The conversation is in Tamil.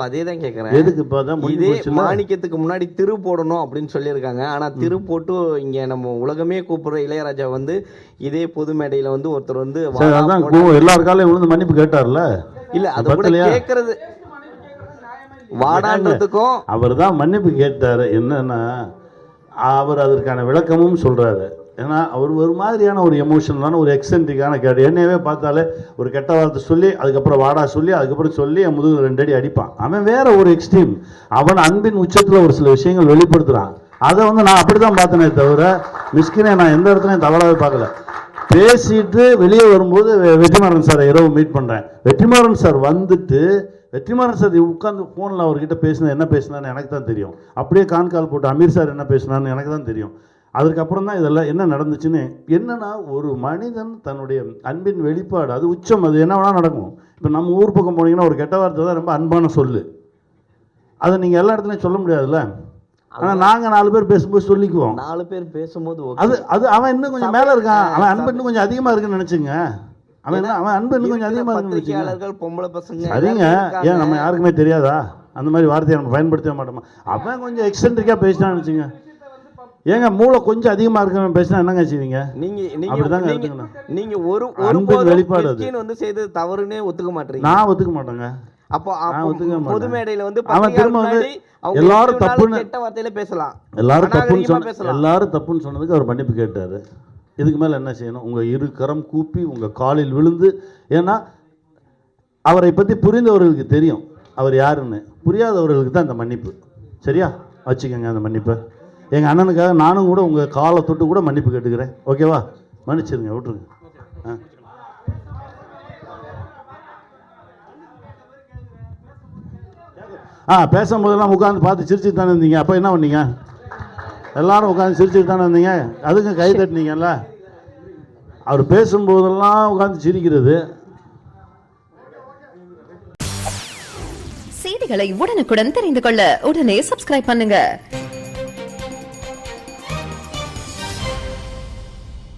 அதேதான் கேக்குறேன். எதுக்கு இப்பதான் இதே மாணிக்கத்துக்கு முன்னாடி திரு போடணும் அப்படின்னு சொல்லியிருக்காங்க. ஆனா திரு போட்டு இங்க நம்ம உலகமே கூப்பிடுற இளையராஜா வந்து இதே பொது மேடையில வந்து ஒருத்தர் வந்து எல்லாருக்காலையும் விழுந்து மன்னிப்பு கேட்டார்ல. இல்ல அது கூட கேட்கறது வாடான்றதுக்கும் அவர் தான் மன்னிப்பு கேட்டாரு. என்னன்னா அவர் அதற்கான விளக்கமும் சொல்றாரு. ஏன்னா அவர் ஒரு மாதிரியான ஒரு எமோஷனலான ஒரு எக்ஸென்ட்ரிக்கான கேடு. என்னையவே பார்த்தாலே ஒரு கெட்ட வார்த்தை சொல்லி அதுக்கப்புறம் வாடா சொல்லி அதுக்கப்புறம் சொல்லி என் முதுகு 2 அடி அடிப்பான். அவன் வேற ஒரு எக்ஸ்ட்ரீம். அவன் அன்பின் உச்சத்தில் ஒரு சில விஷயங்கள் வெளிப்படுத்துறான். அதை வந்து நான் அப்படி தான் பார்த்தனே தவிர மிஸ்கினே நான் எந்த இடத்துலையும் தவறாகவே பார்க்கல. பேசிட்டு வெளியே வரும்போது வெற்றிமாறன் சாரை இரவு மீட் பண்ணுறேன். வெற்றிமாறன் சார் வந்துட்டு வெற்றிமாறன் சார் உட்காந்து ஃபோனில் அவர்கிட்ட பேசினா என்ன பேசினான்னு எனக்கு தான் தெரியும். அப்படியே கால் போட்டு அமீர் சார் என்ன பேசினான்னு எனக்கு தான் தெரியும். அதுக்கப்புறம் தான் இதெல்லாம் என்ன நடந்துச்சுன்னு. என்னன்னா ஒரு மனிதன் தன்னுடைய அன்பின் வெளிப்பாடு அது உச்சம். அது என்ன வேணால் நடக்கும். இப்போ நம்ம ஊர் பக்கம் போனீங்கன்னா ஒரு கெட்ட வார்த்தை தான் ரொம்ப அன்பான சொல்லு. அதை நீங்கள் எல்லா இடத்துலையும் சொல்ல முடியாதுல்ல. ஆனால் நாங்கள் 4 பேர் பேசும்போது சொல்லிக்குவோம். 4 பேர் பேசும்போது அது அவன் இன்னும் கொஞ்சம் மேலே இருக்கான். அவன் அன்பு இன்னும் கொஞ்சம் அதிகமாக இருக்குன்னு நினச்சிங்க. அவன் அன்பு இன்னும் கொஞ்சம் அதிகமாக இருக்குன்னு பொம்பளை பசங்க சரிங்க. ஏன் நம்ம யாருக்குமே தெரியாதா அந்த மாதிரி வார்த்தையை நம்ம பயன்படுத்த மாட்டோமா? அவன் கொஞ்சம் எக்ஸென்ட்ரிக்காக பேசினான்னு வச்சுங்க. ஏங்க மூளை கொஞ்சம் அதிகமாக இருக்கவன் பேசினா என்னங்க செய்வீங்க? நீங்க ஒரு வெளிப்பாடு வந்து செய்து தவறுனே ஒத்துக்க மாட்டீங்க. நான் ஒத்துக்க மாட்டேங்க. அப்போ பொது மேடையில வந்து அவன் திரும்ப வந்து எல்லாரும் தப்புன்னு கெட்ட வார்த்தையில பேசலாம். எல்லாரும் தப்புன்னு சொன்னதுக்கு அவர் மன்னிப்பு கேட்டாரு. இதுக்கு மேல என்ன செய்யணும்? உங்க 2 கரம் கூப்பி உங்க காலில் விழுந்து. ஏன்னா அவரை பத்தி புரிந்தவர்களுக்கு தெரியும் அவர் யாருன்னு. புரியாதவர்களுக்கு தான் அந்த மன்னிப்பு. சரியா வச்சுக்கோங்க அந்த மன்னிப்பை. எங்கள் அண்ணனுக்காக நானும் கூட உங்கள் காலை தொட்டு கூட மன்னிப்பு கேட்டுக்கிறேன். ஓகேவா? மன்னிச்சிருங்க, விட்டுருங்க. பேசும்போதெல்லாம் உட்காந்து பார்த்து சிரிச்சுட்டு தானே இருந்தீங்க. அப்போ என்ன பண்ணீங்க? எல்லாரும் உட்காந்து சிரிச்சுட்டு தானே இருந்தீங்க. அதுக்கு கை தட்டினீங்கல்ல. அவர் பேசும்போதெல்லாம் உட்காந்து சிரிக்கிறது. செய்திகளை உடனுக்குடன் தெரிந்து கொள்ள உடனே சப்ஸ்கிரைப் பண்ணுங்க.